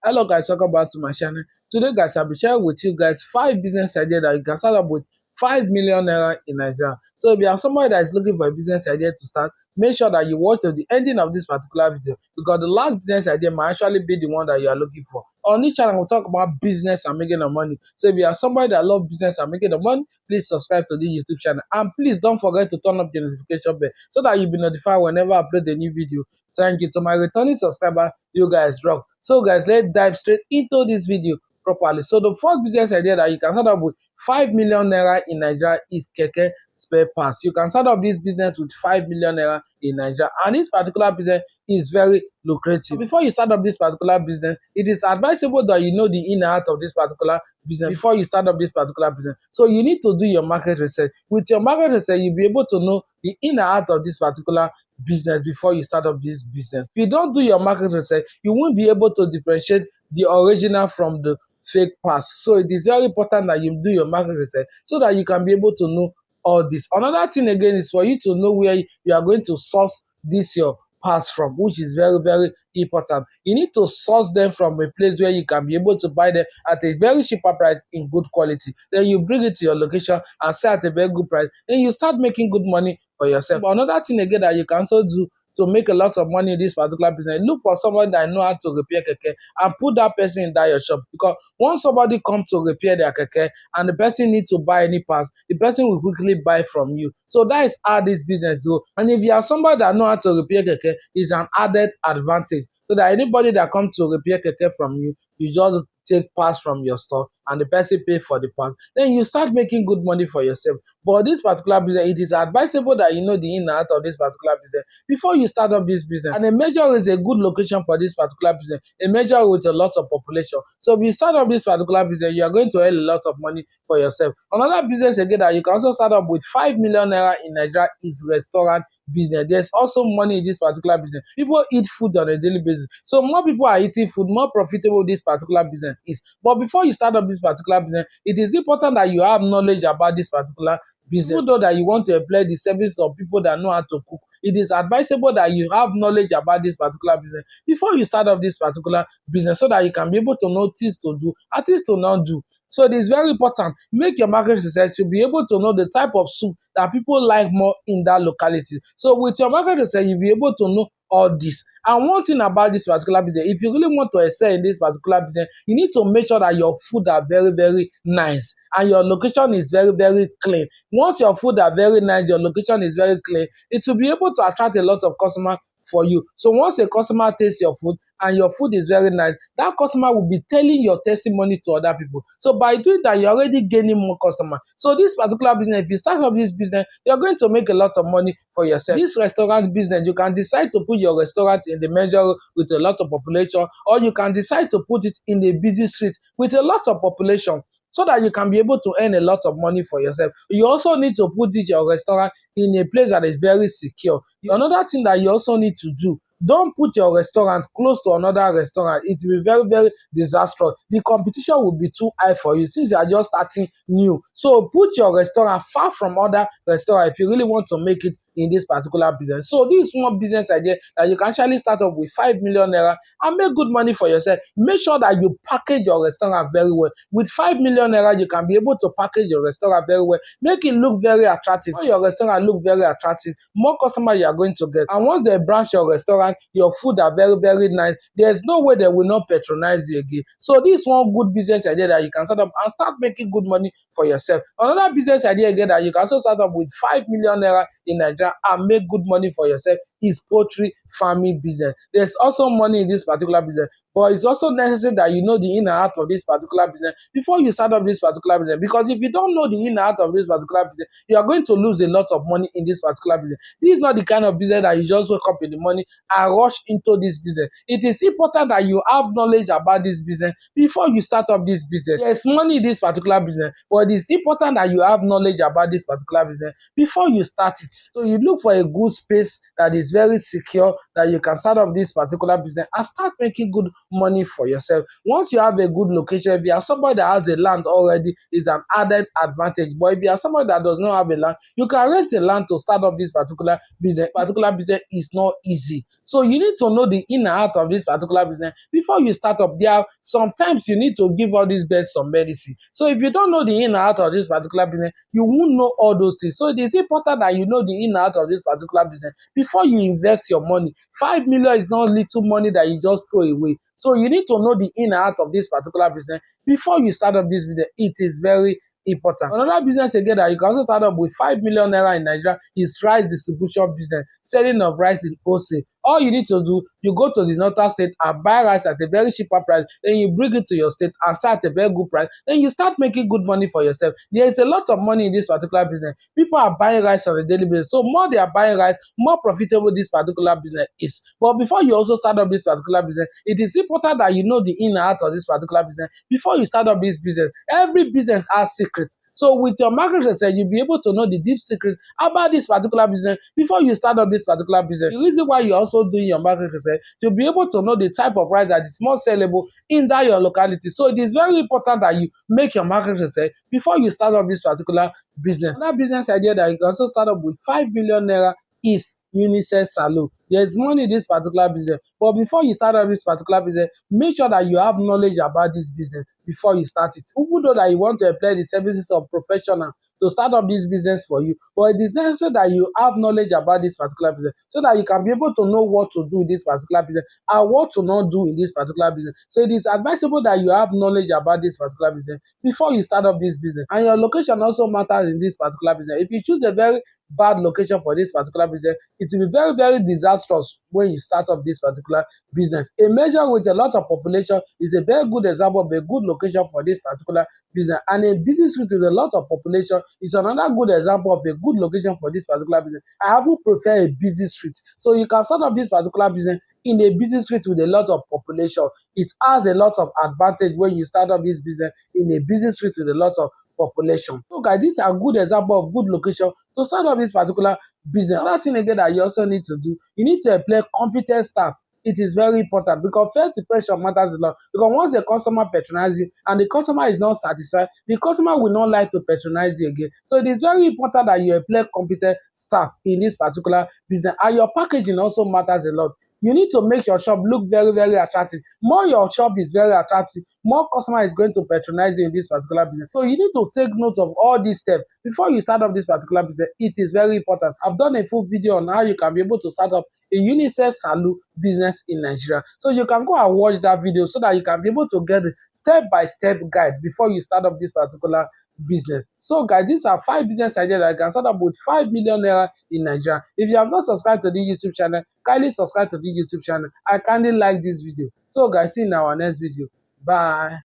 Hello guys, welcome back to my channel. Today guys, I'll be sharing with you guys 5 business ideas that you can start up with 5 million naira in Nigeria. So if you are somebody that is looking for a business idea to start, make sure that you watch to the ending of this particular video, because the last business idea might actually be the one that you are looking for. On this channel, we'll talk about business and making the money. So if you are somebody that loves business and making the money, please subscribe to the YouTube channel. And please don't forget to turn up the notification bell so that you'll be notified whenever I upload a new video. Thank you. To my returning subscriber, you guys rock. So guys, let's dive straight into this video properly. So the first business idea that you can start up with 5 million naira in Nigeria is keke spare parts. You can start up this business with 5 million naira in Nigeria, and this particular business is very lucrative. So before you start up this particular business, it is advisable that you know the in and out of this particular business before you start up this particular business. So you need to do your market research. With your market research, you'll be able to know the in and out of this particular business before you start up this business. If you don't do your market research, you won't be able to differentiate the original from the fake parts. So it is very important that you do your market research so that you can be able to know all this. Another thing again is for you to know where you are going to source this your parts from, which is very important. You need to source them from a place where you can be able to buy them at a very cheaper price in good quality. Then you bring it to your location and sell at a very good price. Then you start making good money for yourself. But another thing again that you can also do to make a lot of money in this particular business, look for someone that know how to repair keke and put that person in that your shop. Because once somebody comes to repair their keke and the person needs to buy any parts, the person will quickly buy from you. So that is how this business goes. And if you are somebody that know how to repair keke, it's an added advantage. So that anybody that comes to repair keke from you, you just take parts from your store and the person pay for the part. Then you start making good money for yourself. But this particular business, it is advisable that you know the in and out of this particular business before you start up this business. And a major is a good location for this particular business, a major with a lot of population. So if you start up this particular business, you are going to earn a lot of money for yourself. Another business again that you can also start up with 5 million naira in Nigeria is restaurant business. There's also money in this particular business. People eat food on a daily basis. So more people are eating food, more profitable this particular business is. But before you start up this particular business, it is important that you have knowledge about this particular business. Even though that you want to employ the service of people that know how to cook, it is advisable that you have knowledge about this particular business before you start up this particular business so that you can be able to know things to do and things to not do. So it is very important. Make your market research to be able to know the type of soup that people like more in that locality. So with your market research, you'll be able to know all this. And one thing about this particular business, if you really want to excel in this particular business, you need to make sure that your food are very nice and your location is very clean. Once your food are very nice, your location is very clean, it will be able to attract a lot of customers for you. So once a customer tastes your food and your food is very nice, that customer will be telling your testimony to other people. So by doing that, you're already gaining more customers. So this particular business, if you start up this business, you're going to make a lot of money for yourself. This restaurant business, you can decide to put your restaurant in the major with a lot of population, or you can decide to put it in a busy street with a lot of population, so that you can be able to earn a lot of money for yourself. You also need to put your restaurant in a place that is very secure. Another thing that you also need to do, don't put your restaurant close to another restaurant. It will be very disastrous. The competition will be too high for you since you are just starting new. So put your restaurant far from other restaurants if you really want to make it in this particular business. So this is one business idea that you can actually start up with 5 million naira and make good money for yourself. Make sure that you package your restaurant very well. With 5 million naira, you can be able to package your restaurant very well, make it look very attractive. When your restaurant look very attractive, more customers you are going to get. And once they branch your restaurant, your food are very nice, there's no way they will not patronize you again. So this is one good business idea that you can start up and start making good money for yourself. Another business idea again that you can also start up with 5 million naira in Nigeria and make good money for yourself is poultry farming business. There's also money in this particular business, but it's also necessary that you know the in and out of this particular business before you start up this particular business. Because if you don't know the in and out of this particular business, you are going to lose a lot of money in this particular business. This is not the kind of business that you just wake up in the morning and rush into this business. It is important that you have knowledge about this business before you start up this business. There's money in this particular business, but it's important that you have knowledge about this particular business before you start it. So you look for a good space that is very secure, that you can start up this particular business and start making good money for yourself. Once you have a good location, if you are somebody that has a land already, is an added advantage. But if you are somebody that does not have a land, you can rent a land to start up this particular business. Particular business is not easy. So you need to know the in and out of this particular business before you start up. There are sometimes you need to give all these birds some medicine. So if you don't know the in and out of this particular business, you won't know all those things. So it is important that you know the in and out of this particular business before you invest your money. 5 million is not little money that you just throw away. So you need to know the in and out of this particular business before you start up this business. It is very important. Another business again that you can also start up with 5 million naira in Nigeria is rice distribution business, selling of rice in wholesale. All you need to do, you go to the northern state and buy rice at a very cheaper price, then you bring it to your state and sell at a very good price, then you start making good money for yourself. There is a lot of money in this particular business. People are buying rice on a daily basis, so more they are buying rice, more profitable this particular business is. But before you also start up this particular business, it is important that you know the in and out of this particular business before you start up this business. Every business has secrets. So with your market research, you'll be able to know the deep secrets about this particular business before you start up this particular business. The reason why you're also doing your market research, you'll be able to know the type of rice that is more sellable in that your locality. So it is very important that you make your market research before you start up this particular business. Another business idea that you can also start up with 5 million naira is unisex salon. There's money in this particular business, but before you start up this particular business, make sure that you have knowledge about this business before you start it. Even though that you want to apply the services of professional to start up this business for you, but it is necessary that you have knowledge about this particular business so that you can be able to know what to do in this particular business and what to not do in this particular business. So it is advisable that you have knowledge about this particular business before you start up this business. And your location also matters in this particular business. If you choose a very bad location for this particular business, it will be very, very disastrous when you start up this particular business. A major with a lot of population is a very good example of a good location for this particular business, and a busy street with a lot of population is another good example of a good location for this particular business. I would prefer a busy street, so you can start up this particular business in a busy street with a lot of population. It has a lot of advantage when you start up this business in a busy street with a lot of population. So guys, these are good example of good location to start up this particular business. Another thing again that you also need to do, you need to employ competent staff. It is very important because first impression matters a lot. Because once a customer patronizes you and the customer is not satisfied, the customer will not like to patronize you again. So it is very important that you employ competent staff in this particular business. And your packaging also matters a lot. You need to make your shop look very, very attractive. More your shop is very attractive, more customer is going to patronize you in this particular business. So you need to take note of all these steps before you start up this particular business. It is very important. I've done a full video on how you can be able to start up a unisex salon business in Nigeria. So you can go and watch that video so that you can be able to get a step-by-step guide before you start up this particular business. So guys, these are 5 business ideas that I can start up with 5 million naira in Nigeria. If you have not subscribed to the YouTube channel, kindly subscribe to the YouTube channel and kindly like this video. So guys, see you in our next video. Bye.